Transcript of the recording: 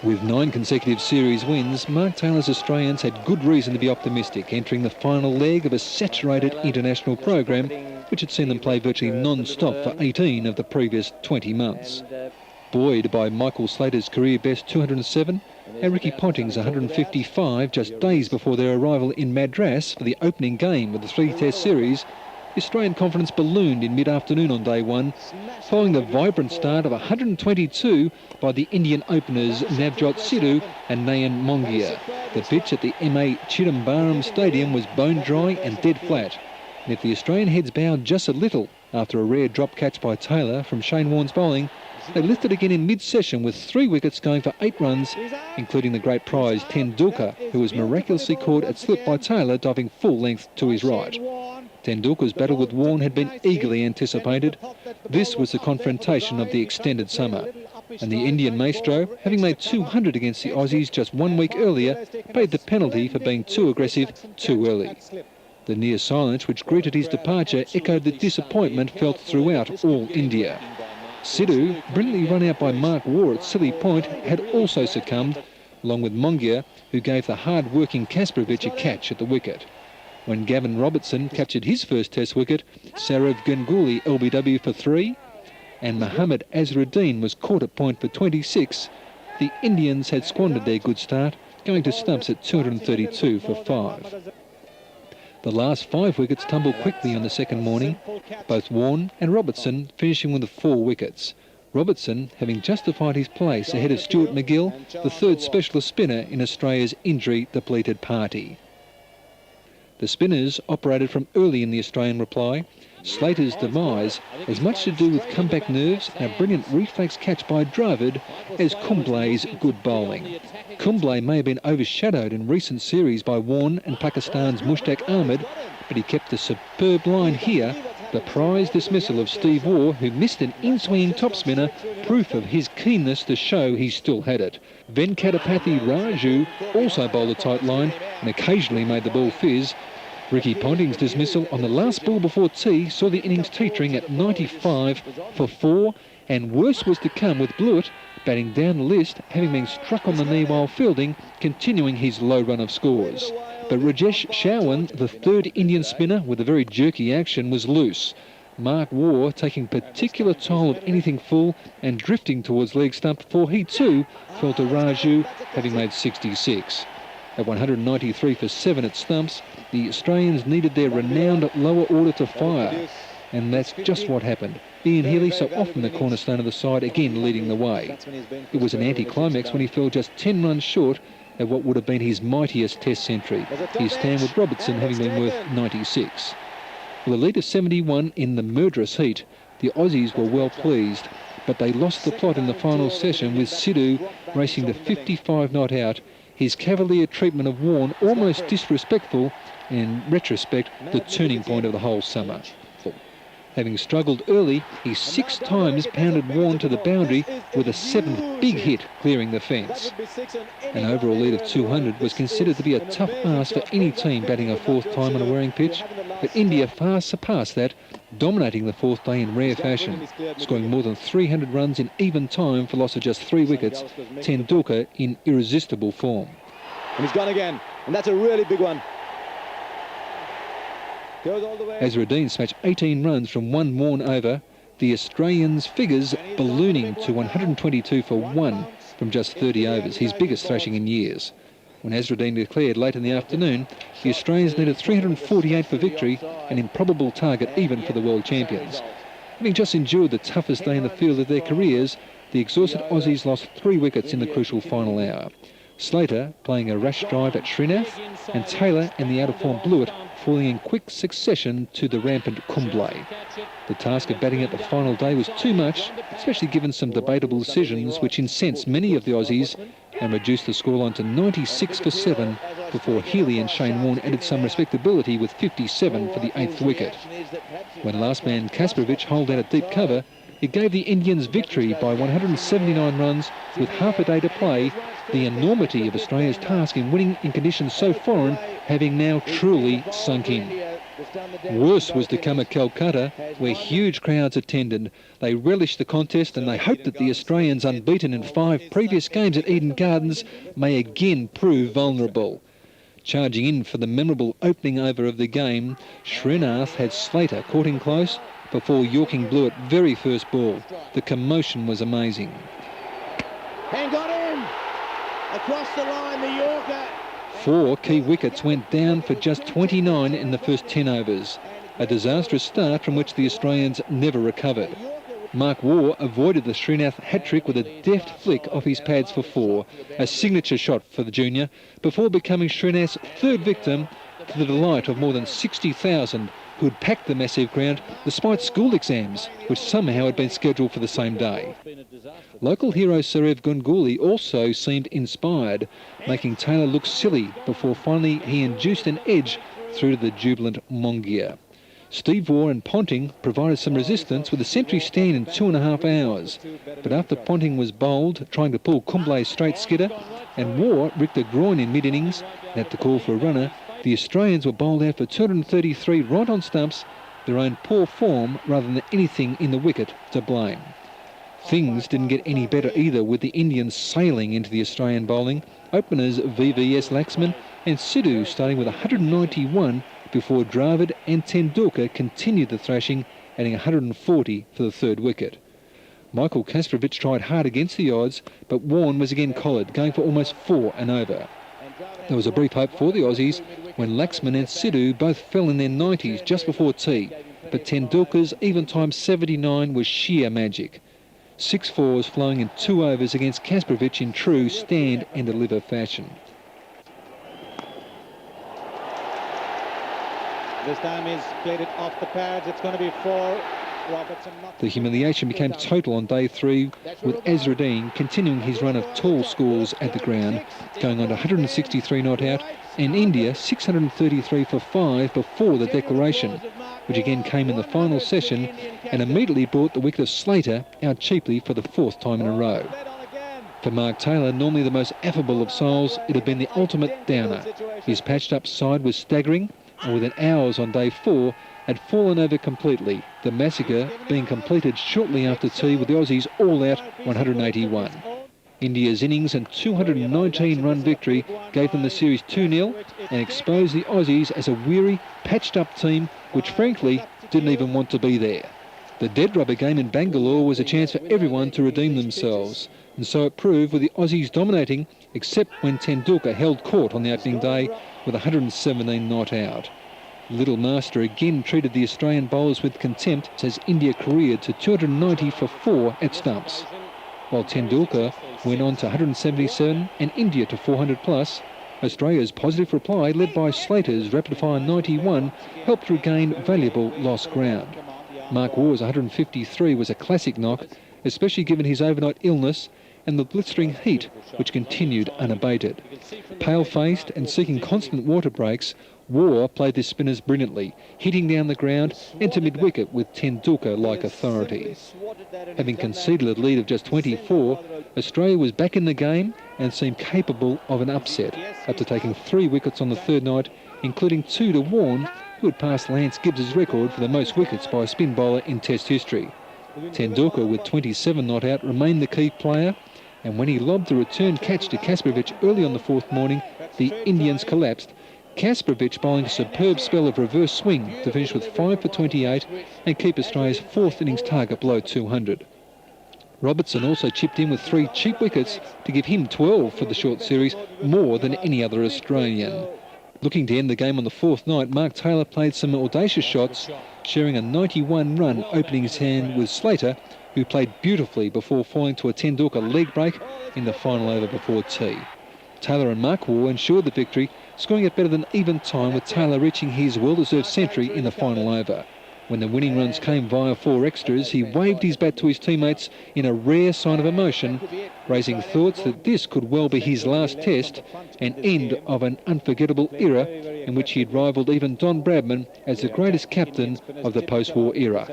With 9 consecutive series wins, Mark Taylor's Australians had good reason to be optimistic, entering the final leg of a saturated international program, which had seen them play virtually non-stop for 18 of the previous 20 months. Buoyed by Michael Slater's career best 207 and Ricky Ponting's 155 just days before their arrival in Madras for the opening game of the 3-test series, Australian confidence ballooned in mid-afternoon on day one, following the vibrant start of 122 by the Indian openers Navjot Sidhu and Nayan Mongia. The pitch at the MA Chidambaram Stadium was bone dry and dead flat, and if the Australian heads bowed just a little after a rare drop catch by Taylor from Shane Warne's bowling, they lifted again in mid-session with 3 wickets going for 8 runs, including the great prize Tendulkar, who was miraculously caught at slip by Taylor, diving full length to his right. Tendulkar's battle with Warne had been eagerly anticipated. This was the confrontation of the extended summer, and the Indian maestro, having made 200 against the Aussies just 1 week earlier, paid the penalty for being too aggressive too early. The near silence which greeted his departure echoed the disappointment felt throughout all India. Sidhu, brilliantly run out by Mark Waugh at Silly Point, had also succumbed, along with Mongia, who gave the hard-working Kasparovich a catch at the wicket. When Gavin Robertson captured his first test wicket, Saurav Ganguly LBW for 3, and Mohammad Azharuddin was caught at point for 26, the Indians had squandered their good start, going to stumps at 232 for 5. The last 5 wickets tumbled quickly on the second morning, both Warne and Robertson finishing with the 4 wickets. Robertson having justified his place ahead of Stuart MacGill, the 3rd specialist spinner in Australia's injury-depleted party. The spinners operated from early in the Australian reply. Slater's demise has much to do with comeback nerves and a brilliant reflex catch by Dravid as Kumble's good bowling. Kumble may have been overshadowed in recent series by Warne and Pakistan's Mushtaq Ahmed, but he kept a superb line here. The prize dismissal of Steve Waugh, who missed an in-swinging top spinner, proof of his keenness to show he still had it. Venkatapathy Raju also bowled a tight line and occasionally made the ball fizz. Ricky Ponting's dismissal on the last ball before tea saw the innings teetering at 95 for 4, and worse was to come with Blewett batting down the list, having been struck on the knee while fielding, continuing his low run of scores. But Rajesh Shawan, the 3rd Indian spinner with a very jerky action, was loose. Mark Waugh taking particular toll of anything full and drifting towards leg stump before he too fell to Raju, having made 66. At 193 for 7 at stumps, the Australians needed their renowned lower order to fire, and that's just what happened. Ian Healy, so often the cornerstone of the side, again leading the way. It was an anti-climax when he fell just 10 runs short of what would have been his mightiest test century, his stand with Robertson having been worth 96. With a lead of 71 in the murderous heat, the Aussies were well pleased, but they lost the plot in the final session with Sidhu racing to 55 not out, his cavalier treatment of Warne almost disrespectful, and in retrospect the turning point of the whole summer. Having struggled early, he 6 times pounded Warne to the boundary with a 7th big hit clearing the fence. An overall lead of 200 was considered to be a tough ask for any team batting a 4th time on a wearing pitch, but India far surpassed that, dominating the 4th day in rare fashion, scoring more than 300 runs in even time for loss of just 3 wickets, Tendulkar in irresistible form. And he's gone again, and that's a really big one. Azharuddin smashed 18 runs from 1 Warne over, the Australians' figures ballooning to 122 for 1 from just 30 overs, his biggest thrashing in years. When Azharuddin declared late in the afternoon, the Australians needed 348 for victory, an improbable target even for the world champions. Having just endured the toughest day in the field of their careers, the exhausted Aussies lost 3 wickets in the crucial final hour. Slater playing a rash drive at Srinath, and Taylor and the out-of-form Blewett falling in quick succession to the rampant Kumble. The task of batting at the final day was too much, especially given some debatable decisions which incensed many of the Aussies and reduced the scoreline to 96 for 7 before Healy and Shane Warne added some respectability with 57 for the 8th wicket. When last man Kasparovich holed out a deep cover, it gave the Indians victory by 179 runs with half a day to play, the enormity of Australia's task in winning in conditions so foreign having now truly sunk in. Worse was to come at Calcutta, where huge crowds attended. They relished the contest and they hoped that the Australians, unbeaten in 5 previous games at Eden Gardens, may again prove vulnerable. Charging in for the memorable opening over of the game, Srinath had Slater caught in close before Yorking blew at very first ball. The commotion was amazing. And got in! Across the line, the Yorker. 4 key wickets went down for just 29 in the first 10 overs. A disastrous start from which the Australians never recovered. Mark Waugh avoided the Srinath hat-trick with a deft flick off his pads for 4, a signature shot for the junior, before becoming Srinath's 3rd victim, to the delight of more than 60,000 who had packed the massive ground despite school exams, which somehow had been scheduled for the same day. Local hero Sarev Ganguly also seemed inspired, making Taylor look silly before finally he induced an edge through to the jubilant Mongia. Steve Waugh and Ponting provided some resistance with a century stand in 2.5 hours. But after Ponting was bowled, trying to pull Kumble's straight skidder, and Waugh ripped a groin in mid-innings and had to call for a runner, the Australians were bowled out for 233 right on stumps, their own poor form rather than anything in the wicket to blame. Things didn't get any better either, with the Indians sailing into the Australian bowling. Openers VVS Laxman and Sidhu starting with 191 before Dravid and Tendulkar continued the thrashing, adding 140 for the 3rd wicket. Michael Kasparovich tried hard against the odds, but Warne was again collared, going for almost 4 and over. There was a brief hope for the Aussies when Laxman and Sidhu both fell in their 90s just before tea, but Tendulkar's even-time 79 was sheer magic. 6 fours flowing in 2 overs against Kasparovich in true stand and deliver fashion. This time he's played it off the pads. It's going to be 4. Robertson. The humiliation became total on day 3, with Azruddin continuing his run of tall scores at the ground, going on to 163 not out, and India 633 for 5 before the declaration, which again came in the final session and immediately brought the wicket of Slater out cheaply for the 4th time in a row. For Mark Taylor, normally the most affable of souls, it had been the ultimate downer. His patched-up side was staggering, and within hours on day 4 had fallen over completely, the massacre being completed shortly after tea with the Aussies all out 181. India's innings and 219-run victory gave them the series 2-0 and exposed the Aussies as a weary, patched-up team which frankly didn't even want to be there. The dead rubber game in Bangalore was a chance for everyone to redeem themselves, and so it proved, with the Aussies dominating, except when Tendulkar held court on the opening day with 117 not out. Little Master again treated the Australian bowlers with contempt as India careered to 290 for 4 at stumps, while Tendulkar went on to 177 and India to 400 plus. Australia's positive reply, led by Slater's rapid-fire 91, helped regain valuable lost ground. Mark Waugh's 153 was a classic knock, especially given his overnight illness and the blistering heat which continued unabated. Pale-faced and seeking constant water breaks, Waugh played his spinners brilliantly, hitting down the ground and to mid-wicket with Tendulkar-like authority. Having conceded a lead of just 24, Australia was back in the game and seemed capable of an upset after taking 3 wickets on the 3rd night, including 2 to Warne, who had passed Lance Gibbs's record for the most wickets by a spin bowler in Test history. Tendulkar, with 27 not out, remained the key player, and when he lobbed the return catch to Kasparovich early on the 4th morning, the Indians collapsed, Kasparovich bowling a superb spell of reverse swing to finish with 5 for 28 and keep Australia's 4th innings target below 200. Robertson also chipped in with 3 cheap wickets to give him 12 for the short series, more than any other Australian. Looking to end the game on the 4th night, Mark Taylor played some audacious shots, sharing a 91-run opening his hand with Slater, who played beautifully before falling to a Tendulkar leg break in the final over before tea. Taylor and Mark Waugh ensured the victory, scoring it better than even time, with Taylor reaching his well-deserved century in the final over. When the winning runs came via 4 extras, he waved his bat to his teammates in a rare sign of emotion, raising thoughts that this could well be his last test and end of an unforgettable era in which he had rivalled even Don Bradman as the greatest captain of the post-war era.